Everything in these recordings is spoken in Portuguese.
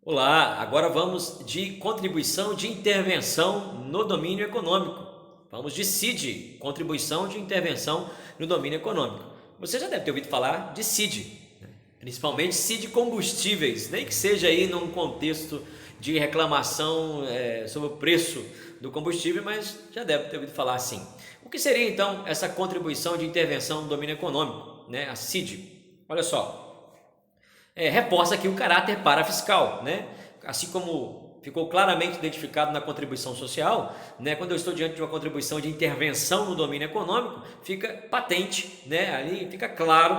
Olá, agora vamos de contribuição de intervenção no domínio econômico. Vamos de CID, contribuição de intervenção no domínio econômico. Você já deve ter ouvido falar de CID, né? Principalmente CID combustíveis, nem que seja aí num contexto de reclamação sobre o preço do combustível, mas já deve ter ouvido falar assim. O que seria então essa contribuição de intervenção no domínio econômico, né? A CID? Olha só, reforça aqui o caráter parafiscal, né? Assim como ficou claramente identificado na contribuição social, né? Quando eu estou diante de uma contribuição de intervenção no domínio econômico, fica patente, né? Ali fica claro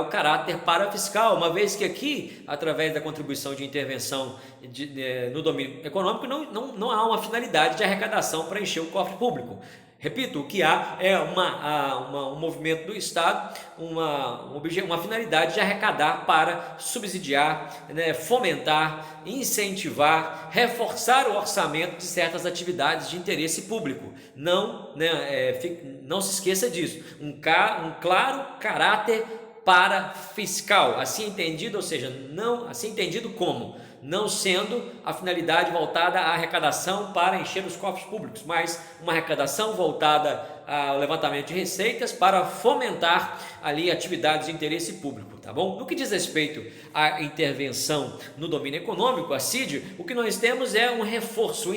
o caráter parafiscal, uma vez que aqui, através da contribuição de intervenção no domínio econômico, não há uma finalidade de arrecadação para encher o cofre público. Repito, o que há é um movimento do Estado, uma finalidade de arrecadar para subsidiar, né, fomentar, incentivar, reforçar o orçamento de certas atividades de interesse público. Não, né, não se esqueça disso. Um claro caráter parafiscal, assim entendido, ou seja, não assim entendido como não sendo a finalidade voltada à arrecadação para encher os cofres públicos, mas uma arrecadação voltada ao levantamento de receitas para fomentar ali atividades de interesse público, tá bom? No que diz respeito à intervenção no domínio econômico, a CID, o que nós temos é um reforço, um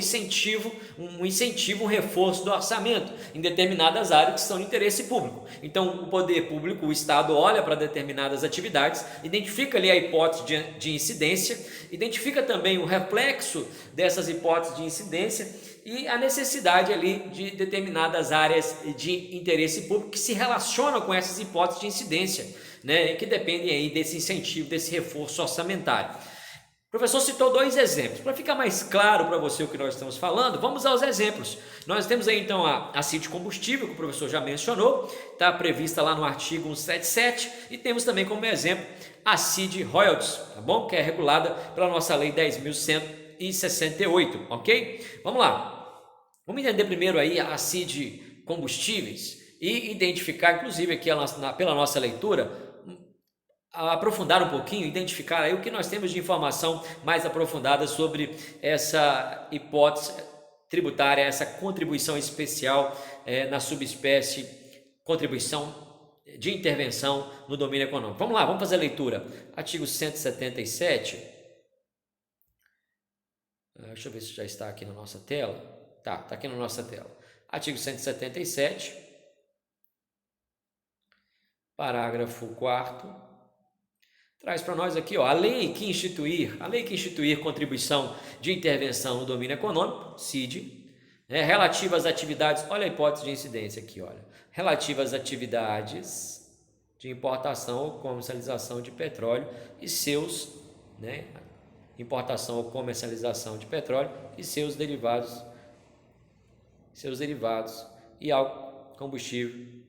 reforço do orçamento em determinadas áreas que são de interesse público. Então, o poder público, o Estado, olha para determinadas atividades, identifica ali a hipótese de incidência, identifica também o reflexo dessas hipóteses de incidência e a necessidade ali de determinadas áreas de interesse público que se relacionam com essas hipóteses de incidência, né, e que dependem aí desse incentivo, desse reforço orçamentário. O professor citou dois exemplos. Para ficar mais claro para você o que nós estamos falando, vamos aos exemplos. Nós temos aí então a CID combustível, que o professor já mencionou, está prevista lá no artigo 177, e temos também como exemplo a CID royalties, tá bom? Que é regulada pela nossa lei 10.168, ok? Vamos lá. Vamos entender primeiro aí a CID combustíveis e identificar, inclusive aqui pela nossa leitura, aprofundar um pouquinho, identificar aí o que nós temos de informação mais aprofundada sobre essa hipótese tributária, essa contribuição especial na subespécie contribuição de intervenção no domínio econômico. Vamos lá, vamos fazer a leitura. Artigo 177. Deixa eu ver se já está aqui na nossa tela. Tá aqui na nossa tela. Artigo 177, parágrafo 4º, traz para nós aqui, ó, a lei que instituir contribuição de intervenção no domínio econômico, CID, relativa às atividades, olha a hipótese de incidência aqui, olha, relativa às atividades de importação ou comercialização de petróleo e seus, importação ou comercialização de petróleo e seus derivados e ao combustível,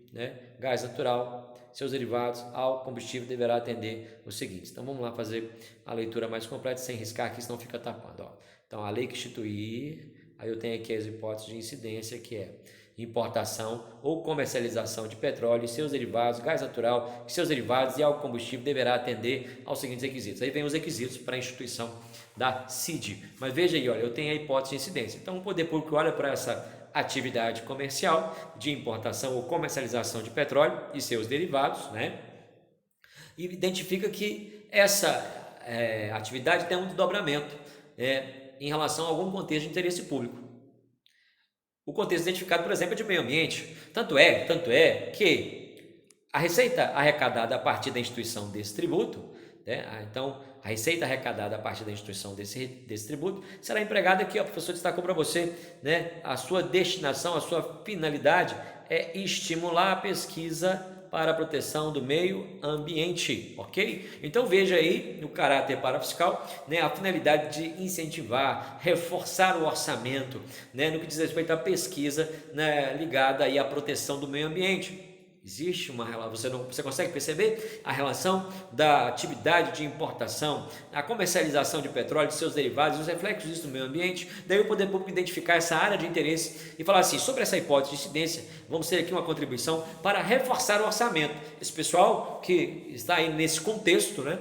gás natural, seus derivados ao combustível deverá atender os seguintes. Então vamos lá fazer a leitura mais completa sem riscar aqui, senão fica tapando. Ó. Então a lei que instituir, aí eu tenho aqui as hipóteses de incidência, que é importação ou comercialização de petróleo e seus derivados, gás natural e seus derivados e ao combustível deverá atender aos seguintes requisitos. Aí vem os requisitos para a instituição da CID. Mas veja aí, olha, eu tenho a hipótese de incidência. Então o poder público olha para essa atividade comercial de importação ou comercialização de petróleo e seus derivados, e identifica que essa atividade tem um desdobramento em relação a algum contexto de interesse público. O contexto identificado, por exemplo, é de meio ambiente. Tanto é que a receita arrecadada a partir da instituição desse tributo, então a receita arrecadada a partir da instituição desse tributo será empregada aqui, ó, o professor destacou para você, a sua destinação, a sua finalidade é estimular a pesquisa para a proteção do meio ambiente, ok? Então veja aí no caráter parafiscal, a finalidade de incentivar, reforçar o orçamento, no que diz respeito à pesquisa, ligada aí à proteção do meio ambiente. Existe uma relação, você consegue perceber a relação da atividade de importação, a comercialização de petróleo, de seus derivados, os reflexos disso no meio ambiente. Daí o poder público identificar essa área de interesse e falar assim, sobre essa hipótese de incidência, vamos ter aqui uma contribuição para reforçar o orçamento. Esse pessoal que está aí nesse contexto, né,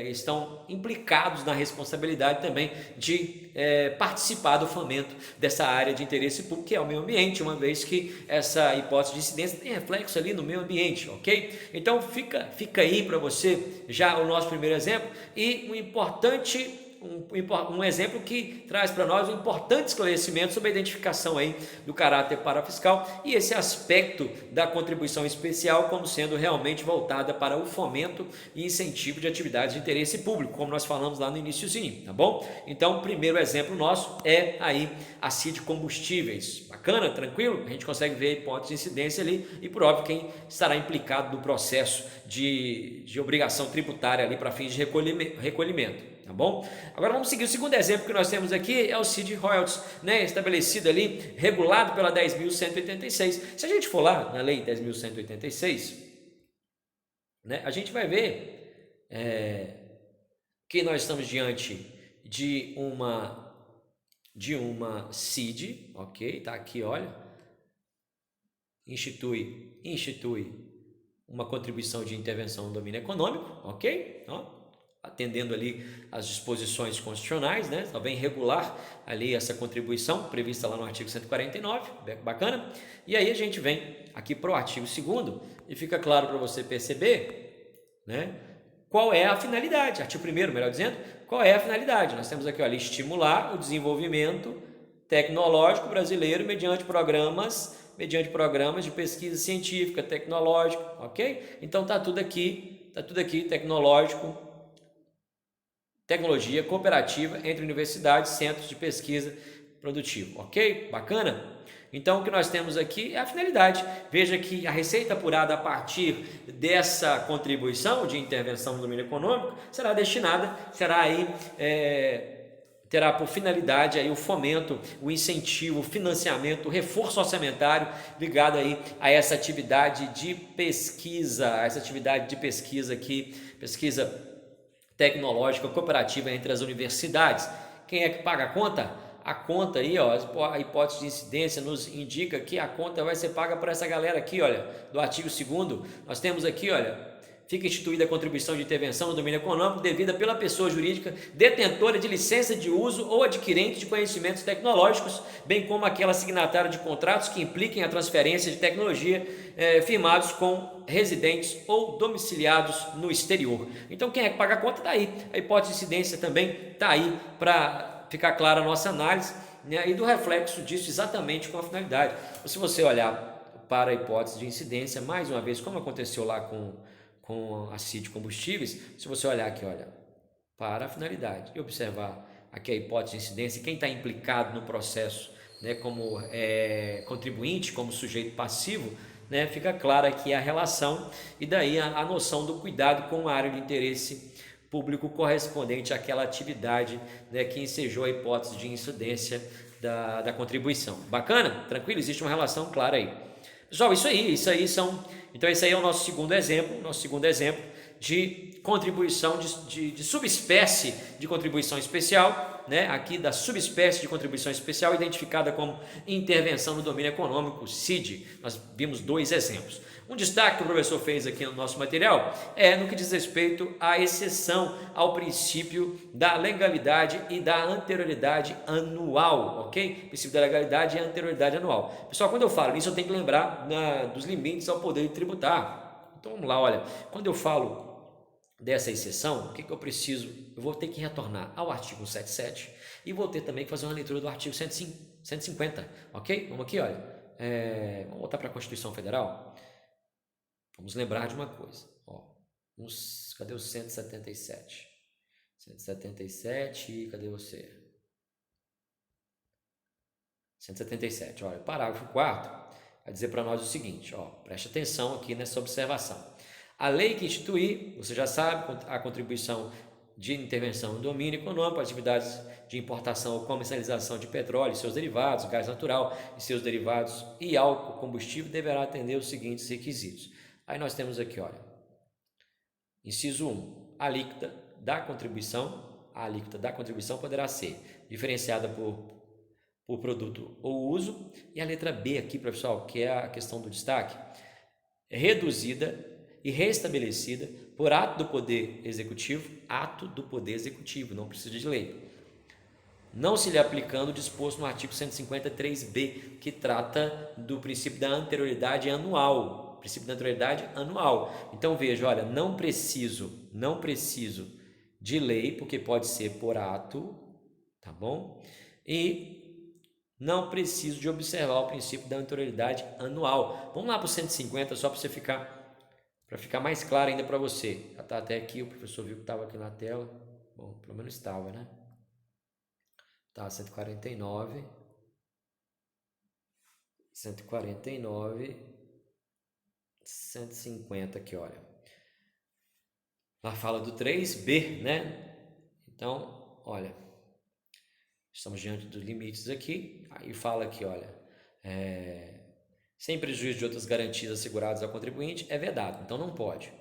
estão implicados na responsabilidade também de participar do fomento dessa área de interesse público, que é o meio ambiente, uma vez que essa hipótese de incidência tem reflexo ali no meio ambiente, ok? Então fica aí para você já o nosso primeiro exemplo e um exemplo que traz para nós um importante esclarecimento sobre a identificação aí do caráter parafiscal e esse aspecto da contribuição especial como sendo realmente voltada para o fomento e incentivo de atividades de interesse público, como nós falamos lá no iniciozinho, tá bom? Então, o primeiro exemplo nosso é aí a CID Combustíveis. Bacana, tranquilo? A gente consegue ver a hipótese de incidência ali e, por óbvio, quem estará implicado no processo de obrigação tributária ali para fins de recolhimento. Tá bom? Agora vamos seguir o segundo exemplo que nós temos aqui, é o CID Royalties, né, estabelecido ali, regulado pela 10.186. Se a gente for lá na lei 10.186, né, a gente vai ver que nós estamos diante de uma CID, ok? Tá aqui, olha, institui uma contribuição de intervenção no domínio econômico, ok? Ó, atendendo ali as disposições constitucionais, né? Só vem regular ali essa contribuição prevista lá no artigo 149, bacana? E aí a gente vem aqui para o artigo 2º e fica claro para você perceber, né? Qual é a finalidade, artigo 1º, melhor dizendo, qual é a finalidade? Nós temos aqui, olha, estimular o desenvolvimento tecnológico brasileiro mediante programas de pesquisa científica, tecnológica, ok? Então tá tudo aqui, tecnologia cooperativa entre universidades, centros de pesquisa produtivo, ok? Bacana? Então o que nós temos aqui é a finalidade. Veja que a receita apurada a partir dessa contribuição de intervenção no domínio econômico terá por finalidade aí o fomento, o incentivo, o financiamento, o reforço orçamentário ligado aí a essa atividade de pesquisa, pesquisa tecnológica cooperativa entre as universidades. Quem é que paga a conta? A conta aí, ó, a hipótese de incidência nos indica que a conta vai ser paga por essa galera aqui, olha, do artigo 2º. Nós temos aqui, olha, fica instituída a contribuição de intervenção no domínio econômico devida pela pessoa jurídica detentora de licença de uso ou adquirente de conhecimentos tecnológicos, bem como aquela signatária de contratos que impliquem a transferência de tecnologia firmados com residentes ou domiciliados no exterior. Então quem é que paga a conta está aí. A hipótese de incidência também está aí para ficar clara a nossa análise, né, e do reflexo disso exatamente com a finalidade. Se você olhar para a hipótese de incidência, mais uma vez, como aconteceu lá com a CID Combustíveis, se você olhar aqui, olha, para a finalidade e observar aqui a hipótese de incidência, quem está implicado no processo, né, como contribuinte, como sujeito passivo, né, fica clara aqui a relação e daí a noção do cuidado com a área de interesse público correspondente àquela atividade, né, que ensejou a hipótese de incidência da contribuição. Bacana? Tranquilo? Existe uma relação clara aí. Pessoal, isso aí então esse aí é o nosso segundo exemplo de contribuição de subespécie de contribuição especial, né? Aqui da subespécie de contribuição especial identificada como intervenção no domínio econômico, CID. Nós vimos 2 exemplos. Um destaque que o professor fez aqui no nosso material é no que diz respeito à exceção ao princípio da legalidade e da anterioridade anual, ok? O princípio da legalidade e a anterioridade anual. Pessoal, quando eu falo isso, eu tenho que lembrar dos limites ao poder tributar. Então vamos lá, olha, quando eu falo dessa exceção, o que eu preciso? Eu vou ter que retornar ao artigo 177 e vou ter também que fazer uma leitura do artigo 150, ok? Vamos aqui, olha, vamos voltar para a Constituição Federal. Vamos lembrar de uma coisa, ó, cadê o 177? 177, cadê você? 177, olha, parágrafo 4º vai dizer para nós o seguinte, ó, preste atenção aqui nessa observação. A lei que instituir, você já sabe, a contribuição de intervenção no domínio econômico, atividades de importação ou comercialização de petróleo e seus derivados, gás natural e seus derivados e álcool combustível deverá atender os seguintes requisitos. Aí nós temos aqui, olha, inciso 1, a alíquota da contribuição poderá ser diferenciada por produto ou uso. E a letra B aqui, pessoal, que é a questão do destaque, reduzida e restabelecida por ato do Poder Executivo, não precisa de lei, não se lhe aplicando o disposto no artigo 153b, que trata do princípio da anterioridade anual, Então veja, olha, não preciso de lei, porque pode ser por ato, tá bom? E não preciso de observar o princípio da anterioridade anual. Vamos lá para o 150, só para ficar mais claro ainda para você. Já está até aqui, o professor viu que estava aqui na tela. Bom, pelo menos estava, né? Tá, 149, 150 aqui, olha. Lá fala do 3B, né? Então, olha, estamos diante dos limites aqui. Aí fala aqui, olha, sem prejuízo de outras garantias asseguradas ao contribuinte, é vedado, então não pode.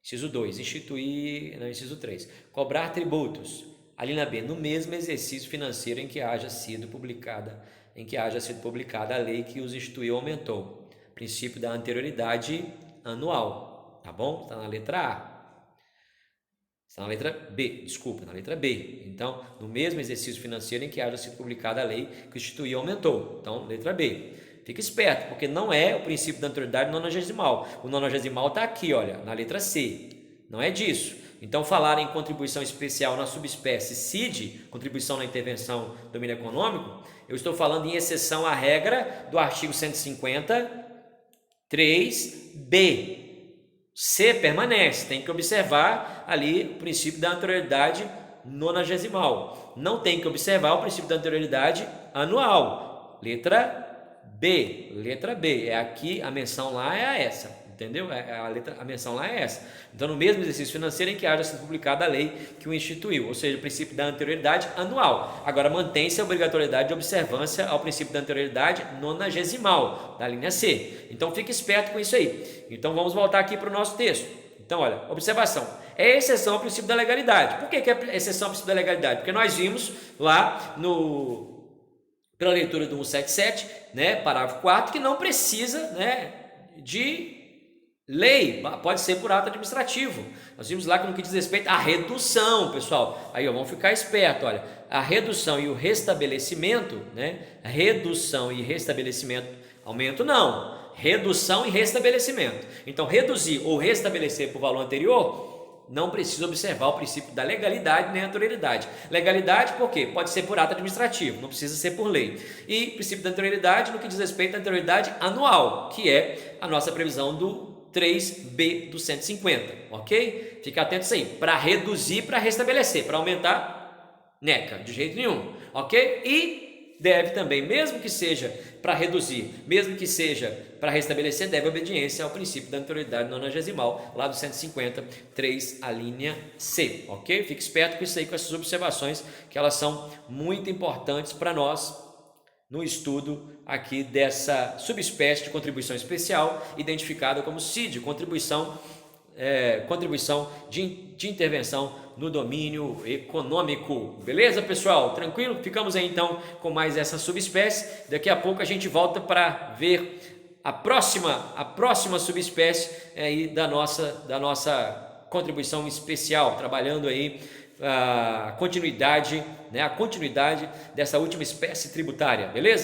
Inciso 2, inciso 3, cobrar tributos, a linha B, no mesmo exercício financeiro em que haja sido publicada a lei que os instituiu, aumentou. Princípio da anterioridade anual, tá bom? Está na letra A. Está na letra B, na letra B. Então, no mesmo exercício financeiro em que haja sido publicada a lei que instituiu, aumentou. Então, letra B. Fica esperto, porque não é o princípio da anterioridade nonagesimal. O nonagesimal está aqui, olha, na letra C. Não é disso. Então, falar em contribuição especial na subespécie CID, contribuição na intervenção do domínio econômico, eu estou falando em exceção à regra do artigo 153b. C permanece, tem que observar ali o princípio da anterioridade nonagesimal. Não tem que observar o princípio da anterioridade anual. Letra B. É aqui, a menção lá é essa. Entendeu? A menção lá é essa. Então, no mesmo exercício financeiro em que haja sido publicada a lei que o instituiu, ou seja, o princípio da anterioridade anual. Agora, mantém-se a obrigatoriedade de observância ao princípio da anterioridade nonagesimal, da linha C. Então, fique esperto com isso aí. Então, vamos voltar aqui para o nosso texto. Então, olha, observação. É exceção ao princípio da legalidade. Por que é exceção ao princípio da legalidade? Porque nós vimos lá pela leitura do 177, né, parágrafo 4, que não precisa, né, de lei, pode ser por ato administrativo. Nós vimos lá que no que diz respeito à redução, pessoal, aí vamos ficar esperto, olha, a redução e o restabelecimento, né, aumento não, redução e restabelecimento. Então, reduzir ou restabelecer por valor anterior, não precisa observar o princípio da legalidade nem a anterioridade. Legalidade, por quê? Pode ser por ato administrativo, não precisa ser por lei. E princípio da anterioridade no que diz respeito à anterioridade anual, que é a nossa previsão do 3B do 150, ok? Fica atento a isso aí, para reduzir, para restabelecer, para aumentar, neca, de jeito nenhum, ok? E deve também, mesmo que seja para reduzir, mesmo que seja para restabelecer, deve obediência ao princípio da anterioridade nonagesimal, lá do 150, 3, a linha C, ok? Fique esperto com isso aí, com essas observações, que elas são muito importantes para nós, no estudo aqui dessa subespécie de contribuição especial, identificada como CID, contribuição de intervenção no domínio econômico. Beleza, pessoal? Tranquilo? Ficamos aí então com mais essa subespécie. Daqui a pouco a gente volta para ver a próxima subespécie aí da nossa contribuição especial, trabalhando aí a continuidade dessa última espécie tributária, beleza?